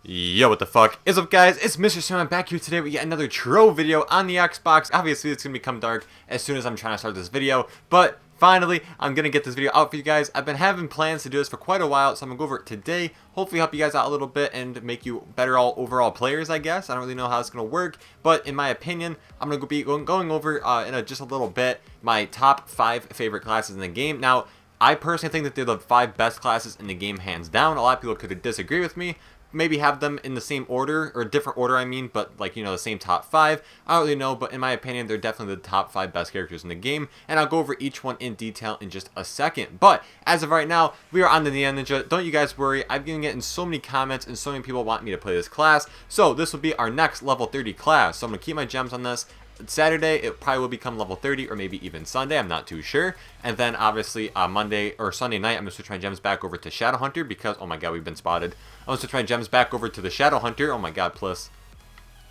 Yo, what the fuck is up, guys? It's Mr. Snowman back here today with yet another Trove video on the Xbox. Obviously, it's gonna become dark as soon as I'm trying to start this video, but finally, I'm gonna get this video out for you guys. I've been having plans to do this for quite a while, so I'm gonna go over it today. Hopefully, help you guys out a little bit and make you better overall players, I guess. I don't really know how it's gonna work, but in my opinion, I'm gonna be going over just a little bit my top 5 favorite classes in the game. Now, I personally think that they're the 5 best classes in the game, hands down. A lot of people could disagree with me. Maybe have them in the same order, or different order I mean, but like, you know, the same top 5. I don't really know, but in my opinion, they're definitely the top 5 best characters in the game, and I'll go over each one in detail in just a second. But as of right now, we are on the Ninja. Don't you guys worry, I've been getting so many comments and so many people want me to play this class, so this will be our next level 30 class. So I'm going to keep my gems on this. Saturday, it probably will become level 30, or maybe even Sunday, I'm not too sure. And then obviously Monday or Sunday night, I'm going to switch my gems back over to Shadow Hunter because, oh my god, we've been spotted. I'm going to switch my gems back over to the Shadow Hunter, oh my god, plus,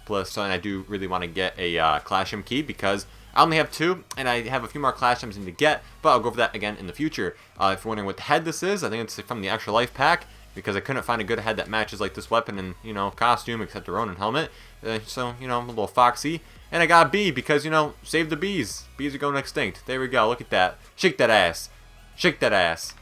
so and I do really want to get a Clash Gem key because I only have 2, and I have a few more Clash Gems in to get, but I'll go over that again in the future. If you're wondering what the head this is, I think it's from the Extra Life pack, because I couldn't find a good head that matches like this weapon and, you know, costume, except the Ronin helmet. So, you know, I'm a little foxy. And I got a bee because, you know, save the bees. Bees are going extinct. There we go. Look at that. Shake that ass. Shake that ass.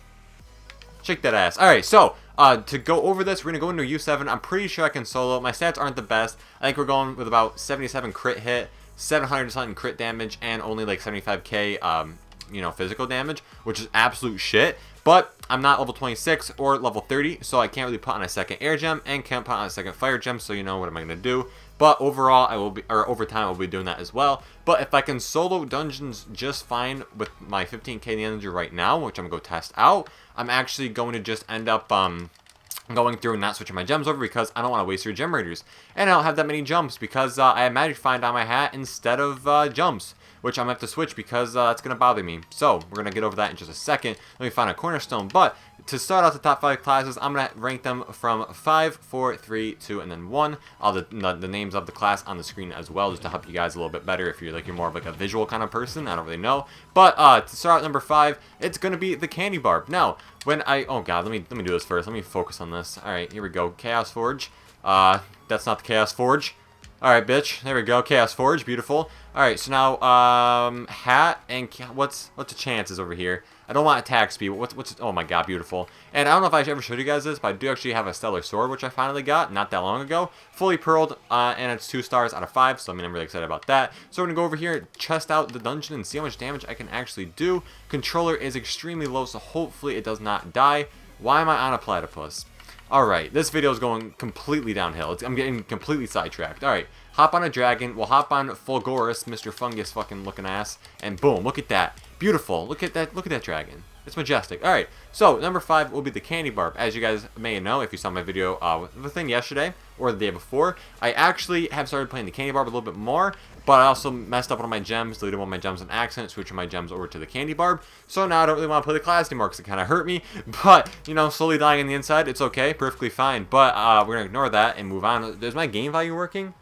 Shake that ass. Alright, so, to go over this, we're going to go into U7. I'm pretty sure I can solo. My stats aren't the best. I think we're going with about 77 crit hit, 700 something crit damage, and only like 75k, you know, physical damage, which is absolute shit. But I'm not level 26 or level 30, so I can't really put on a second air gem and can't put on a second fire gem, so you know what am I going to do. But overall, I will be, or over time, I will be doing that as well. But if I can solo dungeons just fine with my 15k Ninja right now, which I'm going to go test out, I'm actually going to just end up going through and not switching my gems over because I don't want to waste your gem raiders. And I don't have that many jumps because I have Magic Find on my hat instead of jumps, which I'm going to have to switch because that's going to bother me. So, we're going to get over that in just a second. Let me find a cornerstone. But, to start out the top 5 classes, I'm going to rank them from 5, 4, 3, 2, and then 1. All the names of the class on the screen as well, just to help you guys a little bit better if you're more of like a visual kind of person. I don't really know. But, to start out number 5, it's going to be the Candy Barb. Now, oh god, let me do this first. Let me focus on this. Alright, here we go. Chaos Forge. That's not the Chaos Forge. Alright, bitch. There we go. Chaos Forge. Beautiful. Alright, so now, hat and what's the chances over here? I don't want attack speed. What's oh my god, beautiful. And I don't know if I ever showed you guys this, but I do actually have a Stellar Sword, which I finally got not that long ago. Fully pearled, and it's 2 stars out of 5, so I mean, I'm really excited about that. So we're going to go over here, chest out the dungeon, and see how much damage I can actually do. Controller is extremely low, so hopefully it does not die. Why am I on a platypus? Alright, this video is going completely downhill. I'm getting completely sidetracked. Alright, hop on a dragon. We'll hop on Fulgorus, Mr. Fungus fucking looking ass. And boom, look at that. Beautiful. Look at that dragon. It's majestic. Alright, so number 5 will be the Candy Barb. As you guys may know, if you saw my video with the thing yesterday or the day before, I actually have started playing the Candy Barb a little bit more, but I also messed up one of my gems, deleted one of my gems on accident, switching my gems over to the Candy Barb. So now I don't really want to play the class anymore because it kind of hurt me. But, you know, slowly dying on the inside, it's okay, perfectly fine. But we're going to ignore that and move on. Is my game value working?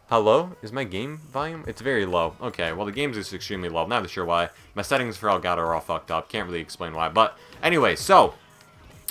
Hello? Is my game volume? It's very low. Okay, well the game's is extremely low. I'm not sure why. My settings for Elgato are all fucked up. Can't really explain why. But anyway, so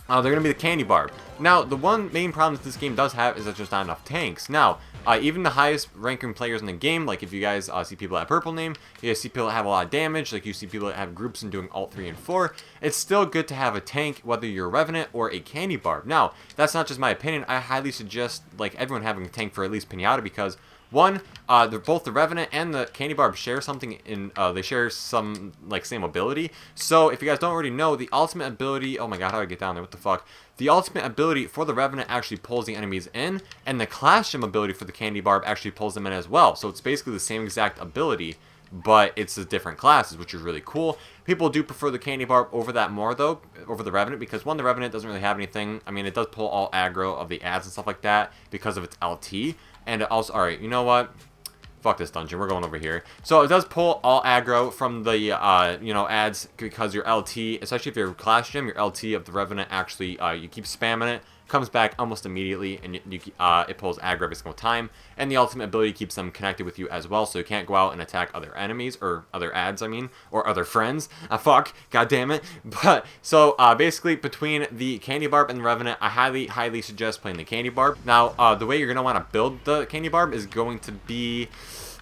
they're going to be the Candy Barb. Now, the one main problem that this game does have is there's just not enough tanks. Now, even the highest ranking players in the game, like if you guys see people at purple name, you see people that have a lot of damage, like you see people that have groups and doing alt 3 and 4, it's still good to have a tank, whether you're a Revenant or a Candy Barb. Now, that's not just my opinion. I highly suggest like everyone having a tank for at least Pinata because one, they're both the Revenant and the Candy Barb share something in, they share some, like, same ability. So, if you guys don't already know, the ultimate ability, oh my god, how do I get down there, what the fuck? The ultimate ability for the Revenant actually pulls the enemies in, and the Clash Gem ability for the Candy Barb actually pulls them in as well. So, it's basically the same exact ability, but it's the different classes, which is really cool. People do prefer the Candy Barb over that more, though, over the Revenant, because one, the Revenant doesn't really have anything. I mean, it does pull all aggro of the ads and stuff like that because of its LT. And also, alright, you know what? Fuck this dungeon, we're going over here. So it does pull all aggro from the, you know, ads because your LT, especially if you're Clash Gem, your LT of the Revenant actually, you keep spamming it, comes back almost immediately, and it pulls aggro every single time. And the ultimate ability keeps them connected with you as well, so you can't go out and attack other enemies, or other ads, I mean, or other friends. Fuck, god damn it. But, so, basically, between the Candy Barb and the Revenant, I highly suggest playing the Candy Barb. Now, the way you're going to want to build the Candy Barb is going to be,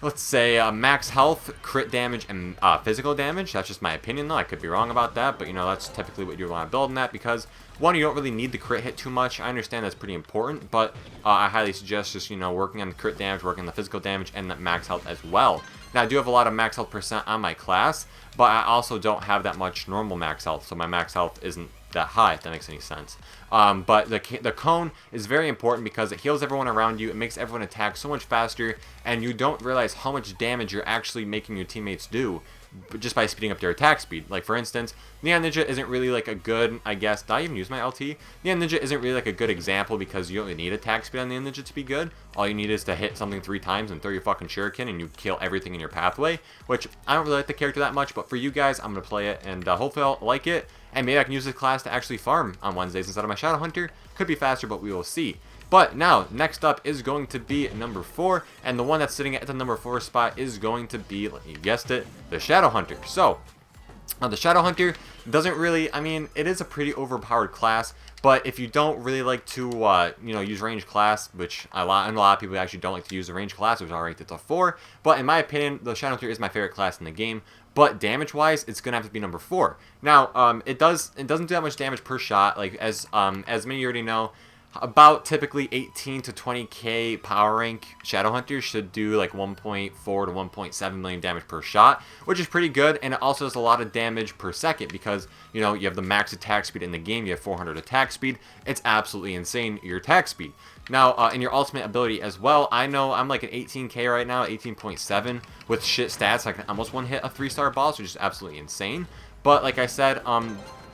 let's say, max health, crit damage, and physical damage. That's just my opinion, though. I could be wrong about that, but, you know, that's typically what you want to build in that, because, one, you don't really need the crit hit too much. I understand that's pretty important, but I highly suggest just, you know, working on the crit damage, working on the physical damage, and the max health as well. Now, I do have a lot of max health percent on my class, but I also don't have that much normal max health, so my max health isn't that high, if that makes any sense. But the cone is very important because it heals everyone around you, it makes everyone attack so much faster, and you don't realize how much damage you're actually making your teammates do just by speeding up their attack speed. Like, for instance, Neon Ninja isn't really like a good, I guess, did I even use my LT? Neon Ninja isn't really like a good example because you don't really need attack speed on Neon Ninja to be good. All you need is to hit something 3 times and throw your fucking shuriken and you kill everything in your pathway, which I don't really like the character that much, but for you guys, I'm going to play it, and hopefully I'll like it, and maybe I can use this class to actually farm on Wednesdays instead of my Shadow Hunter. Could be faster, but we will see. But now, next up is going to be number 4, and the one that's sitting at the number 4 spot is going to be, you guessed it, the Shadow Hunter. So, the Shadow Hunter doesn't really, I mean, it is a pretty overpowered class, but if you don't really like to, you know, use range class, which a lot of people actually don't like to use the range class, which I'll rate it to 4, but in my opinion, the Shadow Hunter is my favorite class in the game. But damage-wise, it's gonna have to be number 4. Now, it doesn't do that much damage per shot. Like as many of you already know, about typically 18 to 20k power rank Shadow Hunters should do like 1.4 to 1.7 million damage per shot, which is pretty good, and it also does a lot of damage per second because, you know, you have the max attack speed in the game, you have 400 attack speed. It's absolutely insane, your attack speed. Now, in your ultimate ability as well, I know I'm like an 18k right now, 18.7 with shit stats. I can almost one-hit a 3-star boss, which is absolutely insane. But like I said,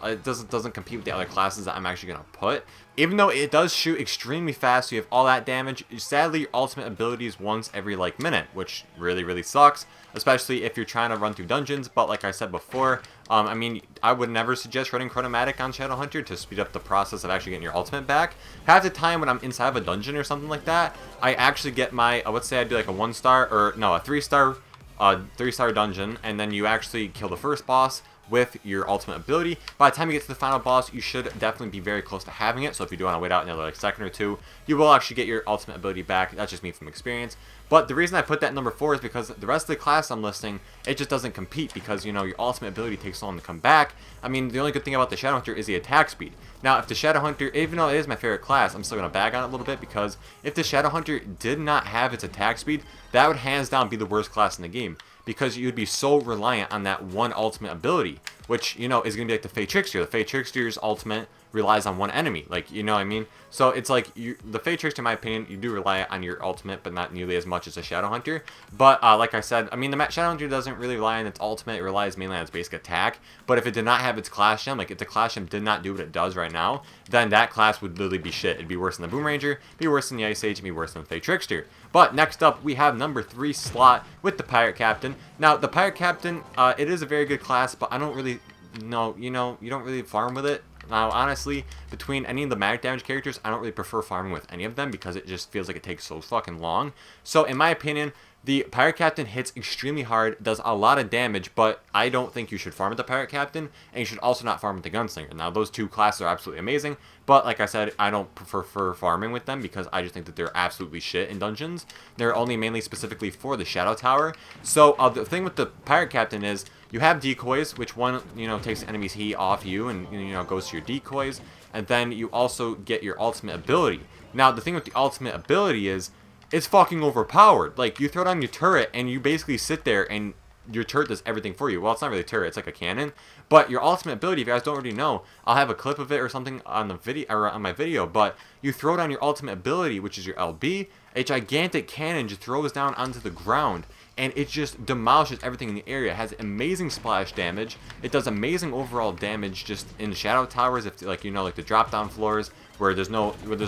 it doesn't compete with the other classes that I'm actually going to put. Even though it does shoot extremely fast, so you have all that damage, sadly your ultimate ability is once every like minute, which really sucks, especially if you're trying to run through dungeons. But like I said before, I mean, I would never suggest running Chromatic on Shadow Hunter to speed up the process of actually getting your ultimate back. Half the time when I'm inside of a dungeon or something like that, I actually get my, let's say I do like a 1-star, or no, a 3-star, 3-star dungeon, and then you actually kill the first boss with your ultimate ability. By the time you get to the final boss, you should definitely be very close to having it, so if you do want to wait out another like second or two, you will actually get your ultimate ability back. That's just me from experience. But the reason I put that number 4 is because the rest of the class I'm listing, it just doesn't compete because, you know, your ultimate ability takes so long to come back. I mean, the only good thing about the Shadow Hunter is the attack speed. Now, if the Shadow Hunter, even though it is my favorite class, I'm still going to bag on it a little bit because if the Shadow Hunter did not have its attack speed, that would hands down be the worst class in the game, because you'd be so reliant on that one ultimate ability, which, you know, is going to be like the Fey Trickster. The Fey Trickster's ultimate relies on one enemy, like, you know what I mean? So it's like, the Fey Trickster, in my opinion, you do rely on your ultimate, but not nearly as much as a Shadow Hunter. But like I said, I mean, the Shadow Hunter doesn't really rely on its ultimate, it relies mainly on its basic attack. But if it did not have its class gem, like if the class gem did not do what it does right now, then that class would literally be shit. It'd be worse than the Boom Ranger, be worse than the Ice Age, and be worse than the Fey Trickster. But next up, we have number 3 slot with the Pirate Captain. Now, the Pirate Captain, it is a very good class, but I don't really know, you know, you don't really farm with it. Now, honestly, between any of the magic damage characters, I don't really prefer farming with any of them because it just feels like it takes so fucking long. So, in my opinion, the Pirate Captain hits extremely hard, does a lot of damage, but I don't think you should farm with the Pirate Captain, and you should also not farm with the Gunslinger. Now, those two classes are absolutely amazing, but like I said, I don't prefer farming with them because I just think that they're absolutely shit in dungeons. They're only mainly specifically for the Shadow Tower. So, the thing with the Pirate Captain is, you have decoys, which one, you know, takes the enemy's heat off you and, you know, goes to your decoys. And then you also get your ultimate ability. Now, the thing with the ultimate ability is, it's fucking overpowered. Like, you throw down your turret and you basically sit there and your turret does everything for you. Well, it's not really a turret, it's like a cannon. But your ultimate ability, if you guys don't already know, I'll have a clip of it or something on the video, or on my video, but you throw down your ultimate ability, which is your LB, a gigantic cannon just throws down onto the ground, and it just demolishes everything in the area. It has amazing splash damage. It does amazing overall damage just in shadow towers, if, like, you know, like the drop down floors, where there's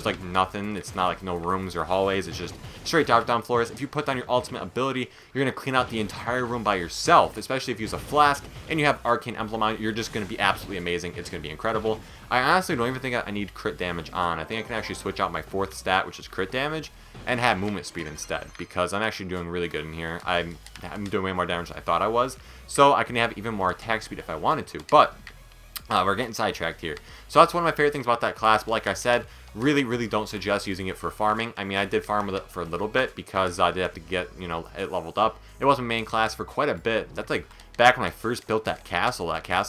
like nothing. It's not like no rooms or hallways. It's just straight down floors. If you put down your ultimate ability, you're gonna clean out the entire room by yourself. Especially if you use a flask and you have arcane emblem on, you're just gonna be absolutely amazing. It's gonna be incredible. I honestly don't even think I need crit damage on. I think I can actually switch out my 4th stat, which is crit damage, and have movement speed instead, because I'm actually doing really good in here. I'm doing way more damage than I thought I was, so I can have even more attack speed if I wanted to. But we're getting sidetracked here. So that's one of my favorite things about that class. But like I said, really don't suggest using it for farming. I mean, I did farm with it for a little bit because I did have to get, you know, it leveled up. It was a main class for quite a bit. That's like back when I first built that castle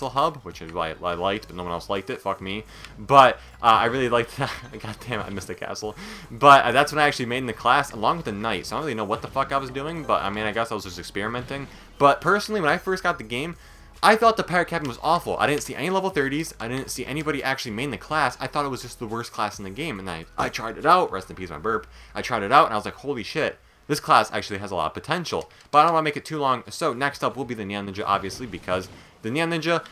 hub, which is why I liked, but no one else liked it. Fuck me. But I really liked that. God damn it, I missed the castle. But that's when I actually made in the class, along with the knight. So I don't really know what the fuck I was doing, but I mean, I guess I was just experimenting. But personally, when I first got the game, I thought the pirate captain was awful. I didn't see any level 30s. I didn't see anybody actually main the class. I thought it was just the worst class in the game. And I tried it out. Rest in peace, my burp. I tried it out, and I was like, holy shit. This class actually has a lot of potential. But I don't want to make it too long. So next up will be the Neon Ninja, obviously, because the Neon Ninja,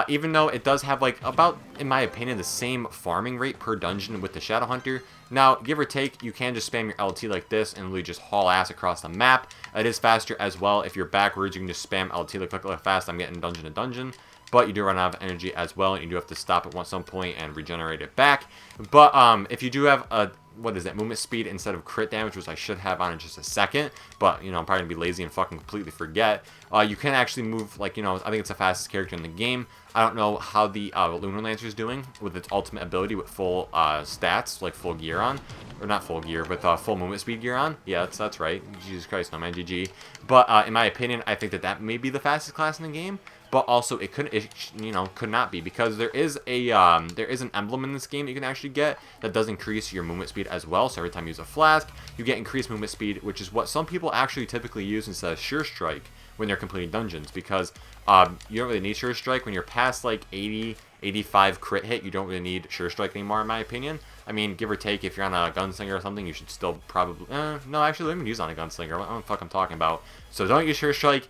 even though it does have, like, about, in my opinion, the same farming rate per dungeon with the Shadow Hunter. Now, give or take, you can just spam your LT like this and really just haul ass across the map. It is faster as well. If you're backwards, you can just spam LT. Look how fast I'm getting dungeon to dungeon. But you do run out of energy as well, and you do have to stop at some point and regenerate it back. But if you do have a, movement speed instead of crit damage, which I should have on in just a second, but, you know, I'm probably going to be lazy and fucking completely forget. You can actually move, like, you know, I think it's the fastest character in the game. I don't know how the Lunar Lancer is doing with its ultimate ability with full stats, like full gear on. Or not full gear, but full movement speed gear on. Yeah, that's right. Jesus Christ, Snowman, GG. But in my opinion, I think that may be the fastest class in the game. But also, it could not be, because there is an emblem in this game that you can actually get that does increase your movement speed as well. So every time you use a flask, you get increased movement speed, which is what some people actually typically use instead of Sure Strike when they're completing dungeons, because you don't really need Sure Strike when you're past like 80, 85 crit hit. You don't really need Sure Strike anymore, in my opinion. I mean, give or take, if you're on a Gunslinger or something, you should still probably... no, actually, let me use on a Gunslinger. What the fuck I'm talking about? So don't use Sure Strike,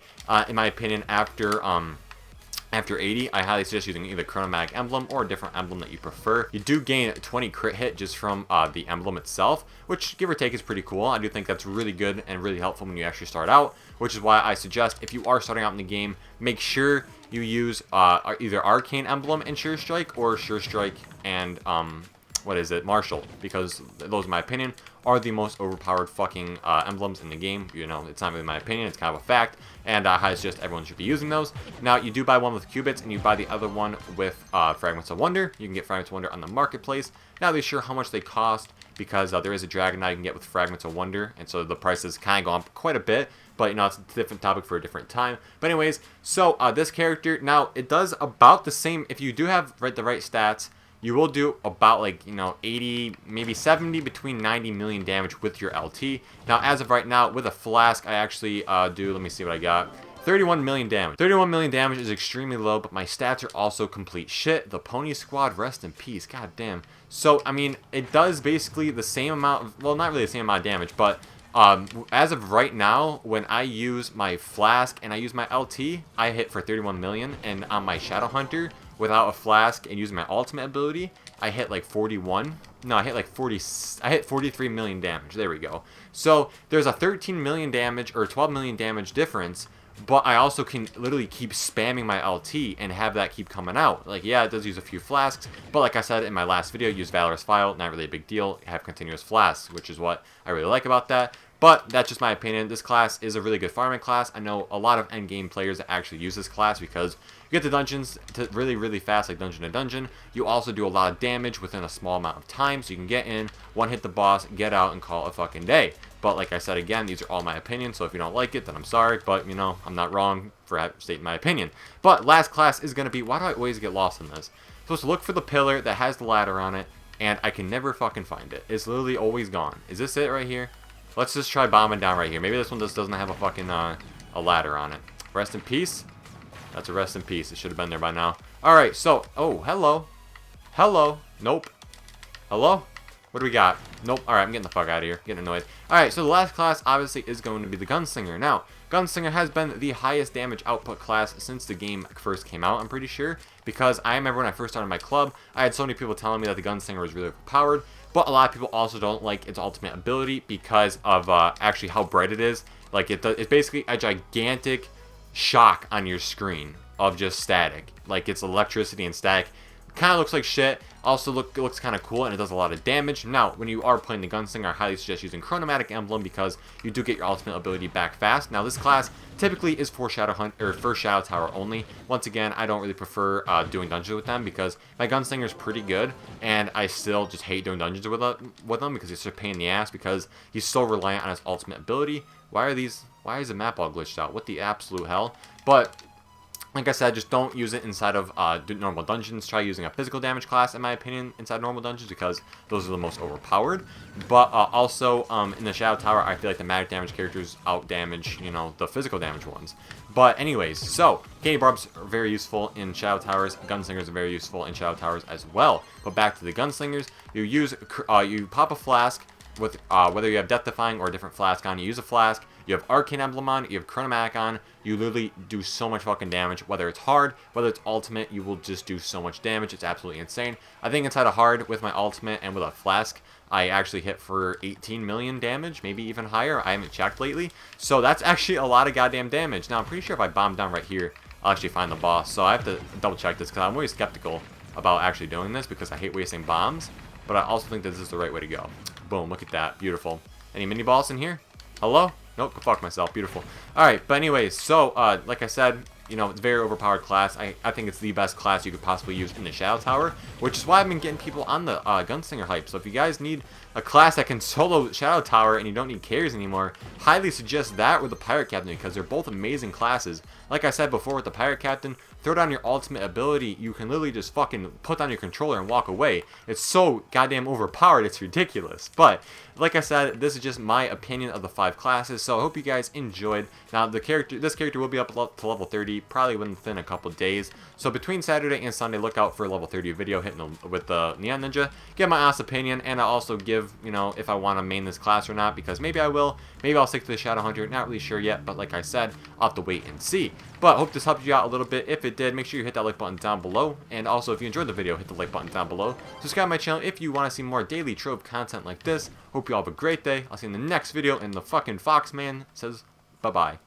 in my opinion, after 80, I highly suggest using either Chromatic emblem or a different emblem that you prefer. You do gain 20 crit hit just from the emblem itself, which, give or take, is pretty cool. I do think that's really good and really helpful when you actually start out, which is why I suggest, if you are starting out in the game, make sure you use either Arcane Emblem and Sure Strike, or Sure Strike and, Martial, because those, in my opinion, are the most overpowered fucking emblems in the game. You know, it's not really my opinion, it's kind of a fact, and I highly suggest everyone should be using those. Now, you do buy one with Cubits, and you buy the other one with Fragments of Wonder. You can get Fragments of Wonder on the marketplace. Not really sure how much they cost, because there is a Dragon Knight you can get with Fragments of Wonder, and so the prices kind of go up quite a bit, but, you know, it's a different topic for a different time. But anyways, so this character, now, it does about the same, if you do have the right stats, you will do about, like, you know, 80, maybe 70, between 90 million damage with your LT. Now, as of right now, with a Flask, I actually do, let me see what I got, 31 million damage. 31 million damage is extremely low, but my stats are also complete shit. The Pony Squad, rest in peace, god damn. So, I mean, it does basically the same amount of, well, not really the same amount of damage, but as of right now, when I use my Flask and I use my LT, I hit for 31 million, and on my Shadow Hunter, without a Flask and using my ultimate ability, I hit like 41. No, I hit like 40. I hit 43 million damage. There we go. So there's a 13 million damage or 12 million damage difference, but I also can literally keep spamming my LT and have that keep coming out. Like, yeah, it does use a few flasks, but like I said in my last video, use Valorous File, not really a big deal. Have continuous flasks, which is what I really like about that. But that's just my opinion. This class is a really good farming class. I know a lot of endgame players that actually use this class because you get the dungeons to really fast, like dungeon to dungeon. You also do a lot of damage within a small amount of time, so you can get in, one hit the boss, get out, and call it a fucking day. But like I said again, these are all my opinions, so if you don't like it, then I'm sorry, but, you know, I'm not wrong for stating my opinion. But last class is going to be, why do I always get lost in this? I'm supposed to look for the pillar that has the ladder on it, and I can never fucking find it. It's literally always gone. Is this it right here? Let's just try bombing down right here. Maybe this one just doesn't have a fucking a ladder on it. Rest in peace. That's a rest in peace. It should have been there by now. Alright, so, oh, hello. Hello. Nope. Hello? What do we got? Nope. Alright, I'm getting the fuck out of here. Getting annoyed. Alright, so the last class, obviously, is going to be the Gunslinger. Now, Gunslinger has been the highest damage output class since the game first came out, I'm pretty sure. Because I remember when I first started my club, I had so many people telling me that the Gunslinger was really overpowered. But a lot of people also don't like its ultimate ability because of actually how bright it is. Like, it's basically a gigantic shock on your screen of just static. Like, it's electricity and static. Kind of looks like shit. Also looks kind of cool, and it does a lot of damage. Now, when you are playing the Gunslinger, I highly suggest using Chromatic Emblem because you do get your ultimate ability back fast. Now, this class typically is for Shadow Hunt or for Shadow Tower only. Once again, I don't really prefer doing dungeons with them because my Gunslinger is pretty good, and I still just hate doing dungeons with them because it's such a pain in the ass because he's so reliant on his ultimate ability. Why is the map all glitched out? What the absolute hell? But like I said, just don't use it inside of normal dungeons. Try using a physical damage class, in my opinion, inside normal dungeons because those are the most overpowered. But also, in the Shadow Tower, I feel like the magic damage characters out-damage, you know, the physical damage ones. But anyways, so, Candy Barbs are very useful in Shadow Towers. Gunslingers are very useful in Shadow Towers as well. But back to the Gunslingers, you pop a Flask with, whether you have Death Defying or a different Flask on, you use a Flask. You have Arcane Emblem on, you have Chromatic on, you literally do so much fucking damage. Whether it's hard, whether it's ultimate, you will just do so much damage. It's absolutely insane. I think inside of hard, with my ultimate and with a Flask, I actually hit for 18 million damage, maybe even higher. I haven't checked lately. So that's actually a lot of goddamn damage. Now, I'm pretty sure if I bomb down right here, I'll actually find the boss. So I have to double check this because I'm really skeptical about actually doing this because I hate wasting bombs. But I also think that this is the right way to go. Boom, look at that. Beautiful. Any mini boss in here? Hello? Nope, go fuck myself. Beautiful. Alright, but anyways, so, like I said, you know, it's a very overpowered class. I think it's the best class you could possibly use in the Shadow Tower, which is why I've been getting people on the Gunslinger hype. So if you guys need a class that can solo Shadow Tower and you don't need carries anymore, highly suggest that or the Pirate Captain because they're both amazing classes. Like I said before with the Pirate Captain, throw down your ultimate ability, you can literally just fucking put down your controller and walk away. It's so goddamn overpowered, it's ridiculous. But, like I said, this is just my opinion of the 5 classes, so I hope you guys enjoyed. Now, this character will be up to level 30, probably within a couple days. So between Saturday and Sunday, look out for a level 30 video hitting with the Neon Ninja. Get my honest opinion, and I'll also give, you know, if I want to main this class or not, because maybe I will. Maybe I'll stick to the Shadow Hunter, not really sure yet, but like I said, I'll have to wait and see. But hope this helped you out a little bit. If it did, make sure you hit that like button down below. And also, if you enjoyed the video, hit the like button down below. Subscribe to my channel if you want to see more daily Trove content like this. Hope you all have a great day. I'll see you in the next video. And the fucking Fox man says bye-bye.